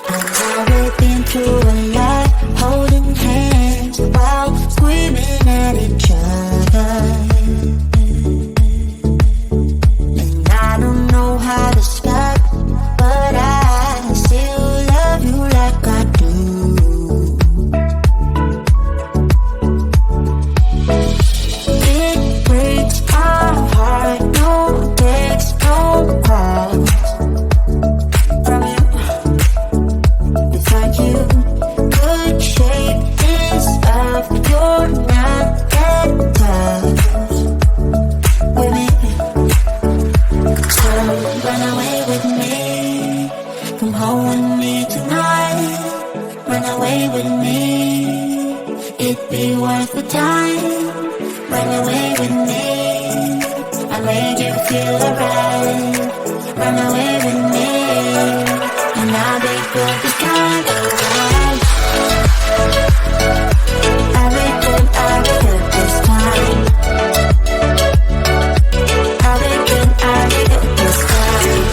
know we've been through a lot, holding hands while screaming at each other. And I don't know how to stop, but I still love you like I do. It breaks my heart, no text, no calls from you. Without you, good shape is up, you're not that tough with me. So run away with me, come home with me tonight. Run away with me, it'd be worth the time. Run away with me, I made you feel alright. Run away with me, and I'll be good this time around. I'll be good this time. I'll be good this time.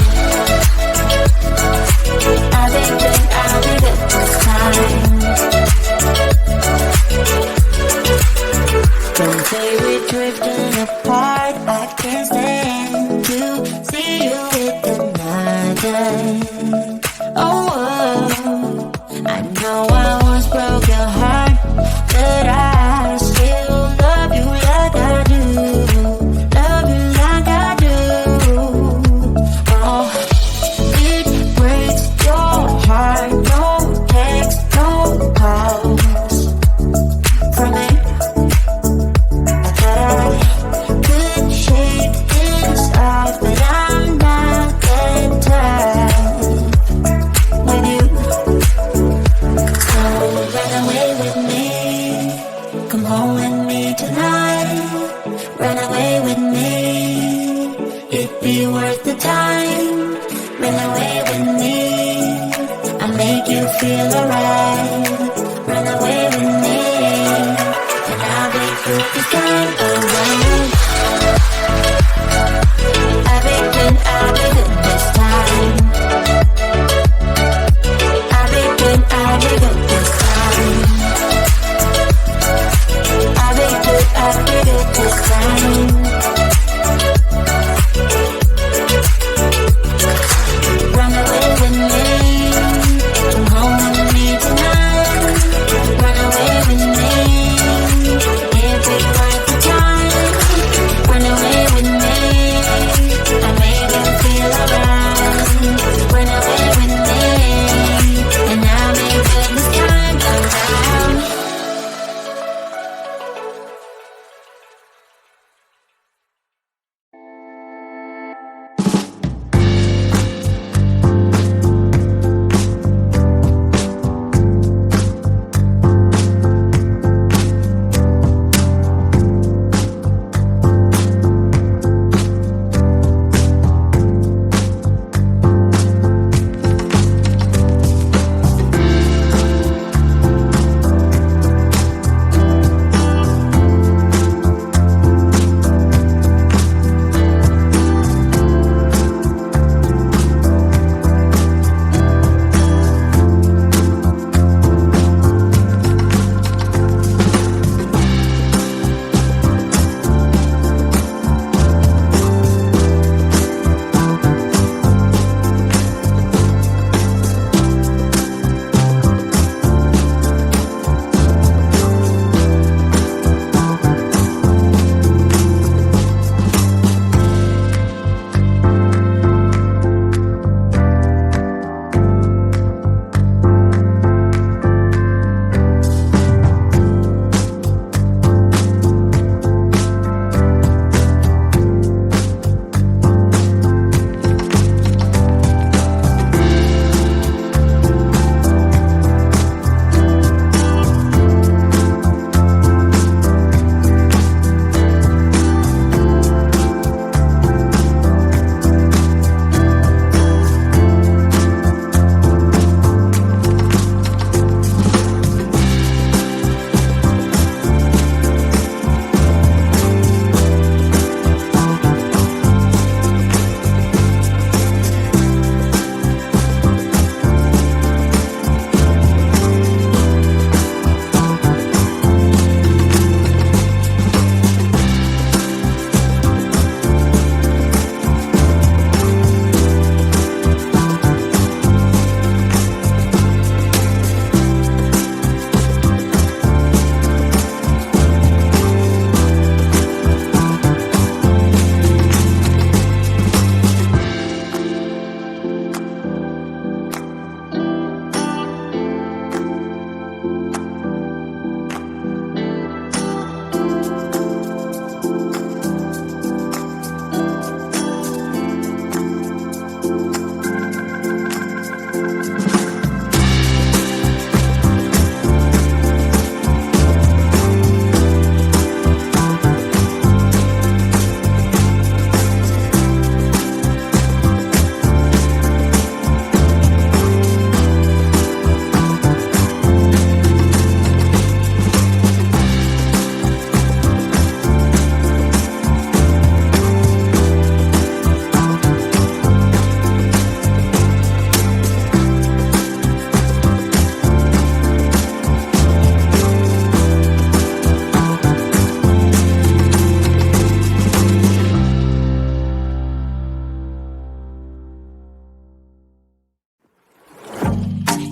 I'll be good this time. Don't say we're drifting apart, I can't stand to see you with another. Oh, I know I once broke your heart, but I still love you like I do. Love you like I do. Oh, it breaks your heart, no text, no calls from me. I thought I could shake this off, but I'm not that tough with you. So run away with me, come home with me tonight. Run away with me, it'd be worth the time. Run away with me, I'll make you feel alright. Run away with me, and I'll be good this time around. I'll be good this time. I'll be good this time. I'll be good this time. Run away with me, come home with me tonight.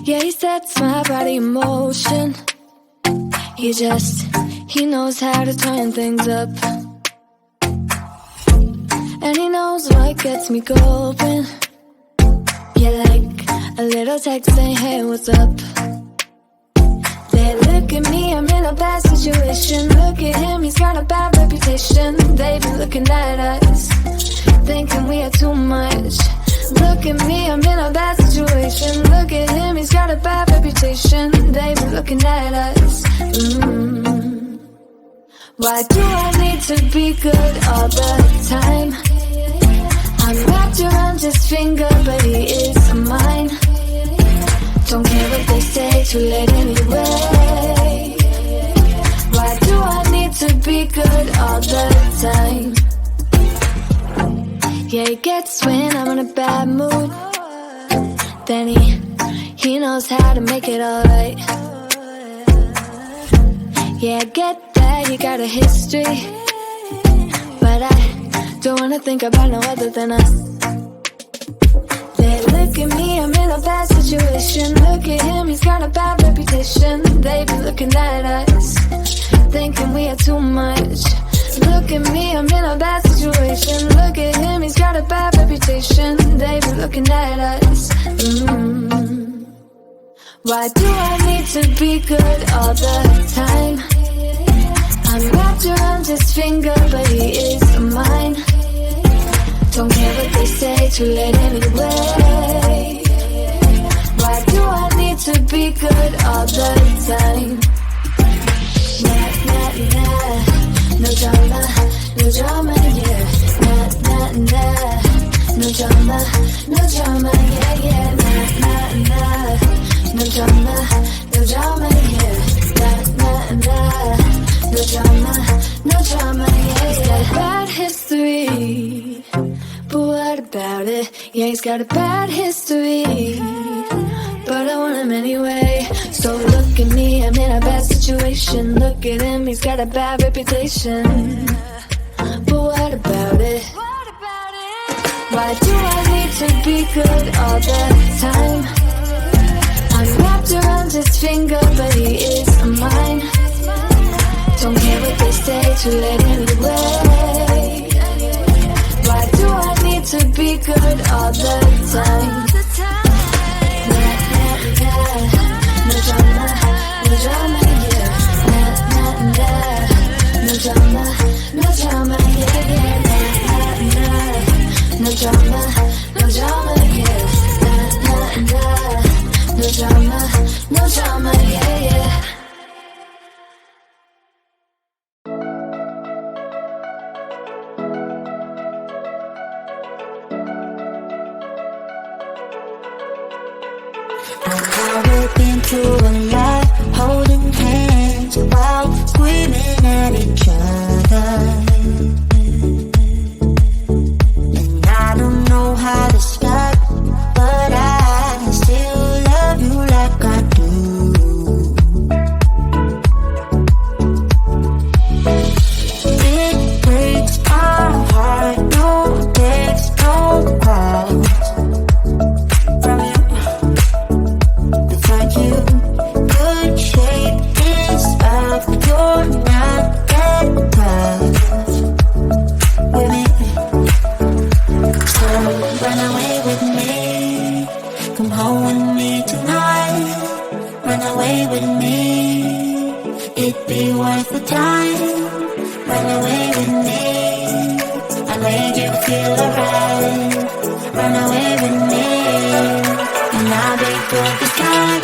Yeah, he sets my body in motion. He knows how to turn things up. And he knows what gets me going. Yeah, like a little text saying, hey, what's up? They look at me, I'm in a bad situation. Look at him, he's got a bad reputation. They be looking at us, thinking we are too much. Look at me, I'm in a bad situation. Look at him, he's got a bad reputation. They be looking at us. Why do I need to be good all the time? I'm wrapped around his finger, but he is mine. Don't care what they say, too late anyway. Why do I need to be good all the time? Yeah, he gets when I'm in a bad mood. Then he knows how to make it alright. Yeah, I get that you got a history, but I don't wanna think about no other than us. They look at me, I'm in a bad situation. Look at him, he's got a bad reputation. They be looking at us, thinking we are too much. Look at me, I'm in a bad situation. Look at him, he's got a bad reputation. They be looking at us. Why do I need to be good all the time? I'm wrapped around his finger, but he is mine. Don't care what they say, too late anyway. Why do I need to be good all the time? Nah, nah, nah. No drama, no drama, yeah. Nah, nah, nah. No drama, no drama, yeah, yeah. Nah, nah, nah. No drama, no drama, yeah. Nah, nah, nah. No drama, no drama, yeah. He's got a bad history, but what about it? Yeah, he's got a bad history, but I want him anyway. So look at me, I'm in a bad situation. Look at him, he's got a bad reputation, but what about it? Why do I need to be good all the time? I'm wrapped around his finger, but he is mine. Don't care what they say, too late anyway. Why do I need to be good all the time? Nah, nah, nah. No drama, no drama, yeah. Nah, nah, nah. No drama, no drama, yeah, yeah. Nah, nah, nah. No drama, no drama, yeah. Nah, nah, nah. No drama, no drama, yeah, yeah. To a lot, holding hands while screaming at each other. And I don't know how to stop, but I still love you like I do. It breaks my heart, no text, no calls from you. You, good shape is up, you're not that tough with me. So run away with me, come home with me tonight. Run away with me, it'd be worth the time. Run away with me, I made you feel alright. Run away with me, and I'll be good this time.